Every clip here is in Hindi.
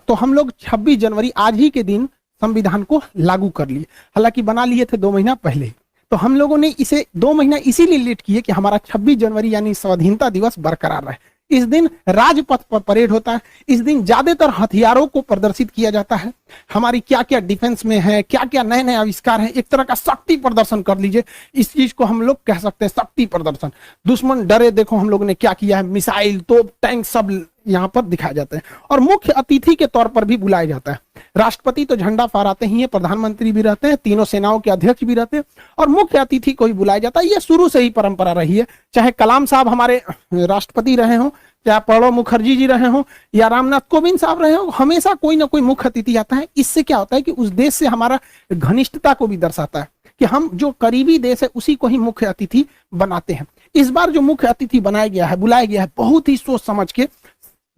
तो हम लोग 26 जनवरी आज ही के दिन संविधान को लागू कर लिए। हालांकि बना लिए थे 2 महीना पहले। तो हम लोगों ने इसे 2 महीना इसीलिए लेट किए कि हमारा 26 जनवरी यानी स्वाधीनता दिवस बरकरार रहे। इस दिन राजपथ पर परेड होता है, इस दिन ज्यादातर हथियारों को प्रदर्शित किया जाता है, हमारी क्या क्या डिफेंस में है, क्या क्या नए नए आविष्कार हैं, एक तरह का शक्ति प्रदर्शन कर लीजिए। इस चीज को हम लोग कह सकते हैं शक्ति प्रदर्शन। दुश्मन डरे, देखो हम लोगों ने क्या किया है, मिसाइल, तोप, टैंक सब यहाँ पर दिखाए जाते हैं। और मुख्य अतिथि के तौर पर भी बुलाया जाता है। राष्ट्रपति तो झंडा फहराते ही है, प्रधानमंत्री भी रहते हैं, तीनों सेनाओं के अध्यक्ष भी रहते हैं, और मुख्य अतिथि को भी बुलाया जाता है। ये शुरू से ही परंपरा रही है। चाहे कलाम साहब हमारे राष्ट्रपति रहे हों, चाहे प्रणब मुखर्जी जी रहे हों, या रामनाथ कोविंद साहब रहे हों, हमेशा कोई ना कोई मुख्य अतिथि आता है। इससे क्या होता है कि उस देश से हमारा घनिष्ठता को भी दर्शाता है कि हम जो करीबी देश है उसी को ही मुख्य अतिथि बनाते हैं। इस बार जो मुख्य अतिथि बनाया गया है, बुलाया गया है, बहुत ही सोच समझ के,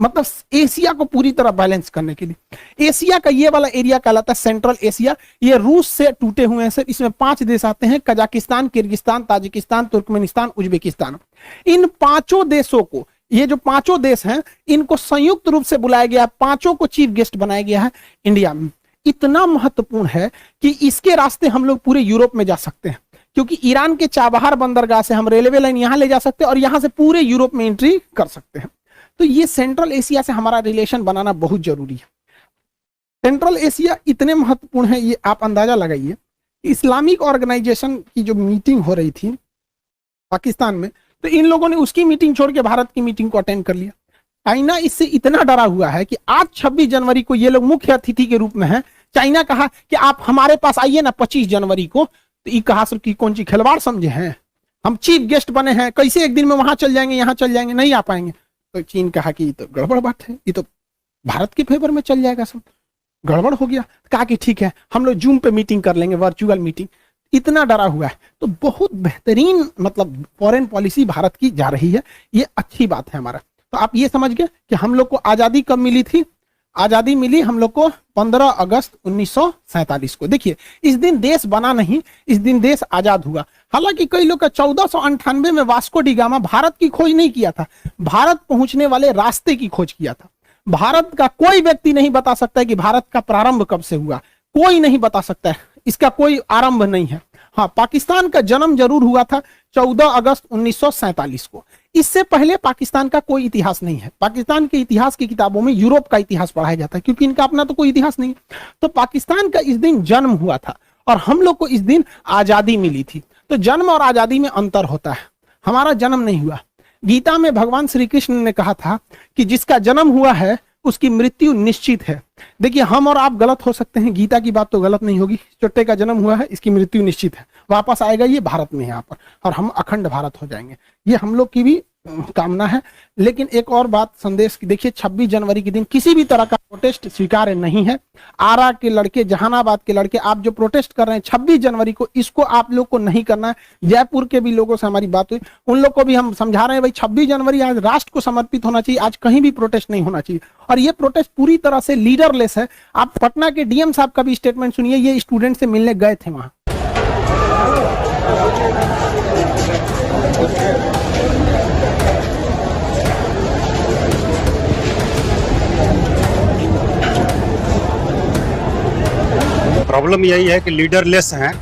मतलब एशिया को पूरी तरह बैलेंस करने के लिए। एशिया का ये वाला एरिया कहलाता है सेंट्रल एशिया। ये रूस से टूटे हुए हैं सर। इसमें 5 देश आते हैं, Kazakhstan, Kyrgyzstan, Tajikistan, Turkmenistan, Uzbekistan. इन 5 देशों को, ये जो 5 देश हैं, इनको संयुक्त रूप से बुलाया गया है। 5 को चीफ गेस्ट बनाया गया है इंडिया में। इतना महत्वपूर्ण है कि इसके रास्ते हम लोग पूरे यूरोप में जा सकते हैं, क्योंकि ईरान के चाबहार बंदरगाह से हम रेलवे लाइन यहां ले जा सकते हैं और यहां से पूरे यूरोप में एंट्री कर सकते हैं। तो ये सेंट्रल एशिया से हमारा रिलेशन बनाना बहुत जरूरी है। सेंट्रल एशिया इतने महत्वपूर्ण है, ये आप अंदाजा लगाइए। इस्लामिक ऑर्गेनाइजेशन की जो मीटिंग हो रही थी पाकिस्तान में, तो इन लोगों ने उसकी मीटिंग छोड़ के भारत की मीटिंग को अटेंड कर लिया। चाइना इससे इतना डरा हुआ है कि आज 26 जनवरी को ये लोग मुख्य अतिथि के रूप में हैं। चाइना कहा कि आप हमारे पास आइए ना 25 जनवरी को। तो ये कहा सर कि कौन सी खिलवाड़ समझे हैं, हम चीफ गेस्ट बने हैं, कैसे एक दिन में वहां चल जाएंगे, यहाँ चल जाएंगे, नहीं आ पाएंगे। तो चीन कहा कि ये तो गड़बड़ बात है, ये तो भारत के फेवर में चल जाएगा, सब गड़बड़ हो गया। कहा कि ठीक है, हम लोग जूम पे मीटिंग कर लेंगे, वर्चुअल मीटिंग। इतना डरा हुआ है। तो बहुत बेहतरीन मतलब फॉरेन पॉलिसी भारत की जा रही है, ये अच्छी बात है हमारा। तो आप ये समझ गए कि हम लोग को आजादी कब मिली थी। आजादी मिली हम लोग को 15 अगस्त 1947 को। देखिए, इस दिन देश बना नहीं, इस दिन देश आजाद हुआ। हालांकि कई लोग का 1498 में वास्को डी गामा भारत की खोज नहीं किया था, भारत पहुंचने वाले रास्ते की खोज किया था। भारत का कोई व्यक्ति नहीं बता सकता है कि भारत का प्रारंभ कब से हुआ, कोई नहीं बता सकता है, इसका कोई आरंभ नहीं है। हाँ, पाकिस्तान का जन्म जरूर हुआ था 14 अगस्त 1947 को। इससे पहले पाकिस्तान का कोई इतिहास नहीं है। पाकिस्तान के इतिहास की किताबों में यूरोप का इतिहास पढ़ाया जाता है, क्योंकि इनका अपना तो कोई इतिहास नहीं है। तो पाकिस्तान का इस दिन जन्म हुआ था और हम लोग को इस दिन आजादी मिली थी। तो जन्म और आजादी में अंतर होता है। हमारा जन्म नहीं हुआ। गीता में भगवान श्री कृष्ण ने कहा था कि जिसका जन्म हुआ है उसकी मृत्यु निश्चित है। देखिए, हम और आप गलत हो सकते हैं, गीता की बात तो गलत नहीं होगी। चुट्टे का जन्म हुआ है, इसकी मृत्यु निश्चित है, वापस आएगा ये भारत में यहाँ पर, और हम अखंड भारत हो जाएंगे। ये हम लोग की भी कामना है। लेकिन एक और बात संदेश की, देखिए 26 जनवरी के दिन किसी भी तरह का प्रोटेस्ट स्वीकार्य नहीं है। आरा के लड़के, जहानाबाद के लड़के, आप जो प्रोटेस्ट कर रहे हैं 26 जनवरी को, इसको आप लोग को नहीं करना है। जयपुर के भी लोगों से हमारी बात हुई, उन लोग को भी हम समझा रहे हैं भाई 26 जनवरी आज राष्ट्र को समर्पित होना चाहिए, आज कहीं भी प्रोटेस्ट नहीं होना चाहिए। और ये प्रोटेस्ट पूरी तरह से लीडरलेस है। आप पटना के डीएम साहब का भी स्टेटमेंट सुनिए, ये स्टूडेंट से मिलने गए थे वहां। प्रॉब्लम यही है कि लीडरलेस हैं।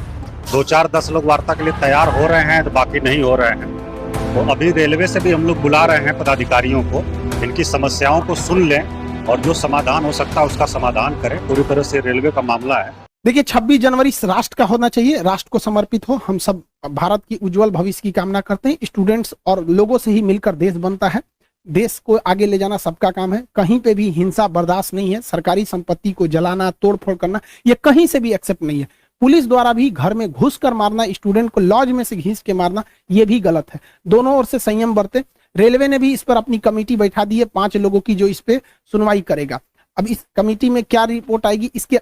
2-4-10 लोग वार्ता के लिए तैयार हो रहे हैं तो बाकी नहीं हो रहे हैं। तो अभी रेलवे से भी हम लोग बुला रहे हैं पदाधिकारियों को, इनकी समस्याओं को सुन लें और जो समाधान हो सकता है उसका समाधान करें। पूरी तरह से रेलवे का मामला है। देखिए, 26 जनवरी राष्ट्र का होना चाहिए, राष्ट्र को समर्पित हो। हम सब भारत की उज्जवल भविष्य की कामना करते हैं। स्टूडेंट्स और लोगों से ही मिलकर देश बनता है। देश को आगे ले जाना सबका काम है। कहीं पे भी हिंसा बर्दाश्त नहीं है। सरकारी संपत्ति को जलाना, तोड़फोड़ करना, ये कहीं से भी एक्सेप्ट नहीं है। पुलिस द्वारा भी घर में घुस कर मारना, स्टूडेंट को लॉज में से घिस के मारना, ये भी गलत है। दोनों ओर से संयम बरते। रेलवे ने भी इस पर अपनी कमेटी बैठा दी है 5 लोगों की, जो इस पे सुनवाई करेगा। अब इस कमेटी में क्या रिपोर्ट आएगी, इसके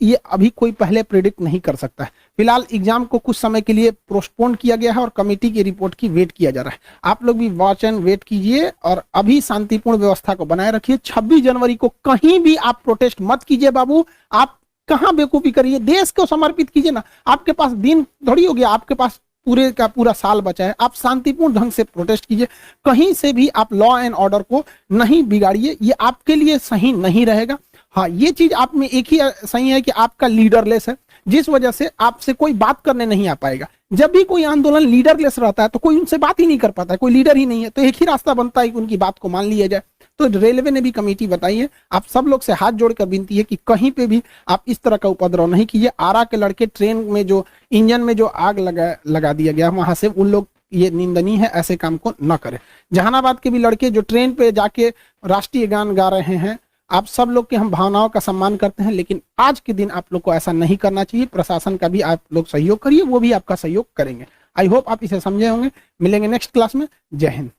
ये अभी कोई पहले प्रेडिक्ट नहीं कर सकता है। फिलहाल एग्जाम को कुछ समय के लिए पोस्टपोन किया गया है और कमेटी की रिपोर्ट की वेट किया जा रहा है। आप लोग भी वॉच एंड वेट कीजिए और अभी शांतिपूर्ण व्यवस्था को बनाए रखिए। 26 जनवरी को कहीं भी आप प्रोटेस्ट मत कीजिए बाबू। आप कहाँ बेवकूफी करिए, देश को समर्पित कीजिए ना। आपके पास दिन थोड़ी हो गया, आपके पास पूरे का पूरा साल बचा है। आप शांतिपूर्ण ढंग से प्रोटेस्ट कीजिए। कहीं से भी आप लॉ एंड ऑर्डर को नहीं बिगाड़िए, ये आपके लिए सही नहीं रहेगा। हाँ, ये चीज आप में एक ही सही है कि आपका लीडरलेस है, जिस वजह से आपसे कोई बात करने नहीं आ पाएगा। जब भी कोई आंदोलन लीडरलेस रहता है तो कोई उनसे बात ही नहीं कर पाता है, कोई लीडर ही नहीं है, तो एक ही रास्ता बनता है कि उनकी बात को मान लिया जाए। तो रेलवे ने भी कमेटी बताई है, आप सब लोग से हाथ जोड़कर विनती है कि कहीं पे भी आप इस तरह का उपद्रव नहीं कीजिए। आरा के लड़के ट्रेन में जो इंजन में जो आग लगा दिया गया वहां से, उन लोग, ये निंदनीय है, ऐसे काम को न करें। जहानाबाद के भी लड़के जो ट्रेन पे जाके राष्ट्रीय गान गा रहे हैं, आप सब लोग के हम भावनाओं का सम्मान करते हैं, लेकिन आज के दिन आप लोग को ऐसा नहीं करना चाहिए। प्रशासन का भी आप लोग सहयोग करिए, वो भी आपका सहयोग करेंगे। आई होप आप इसे समझे होंगे। मिलेंगे नेक्स्ट क्लास में। जय हिंद।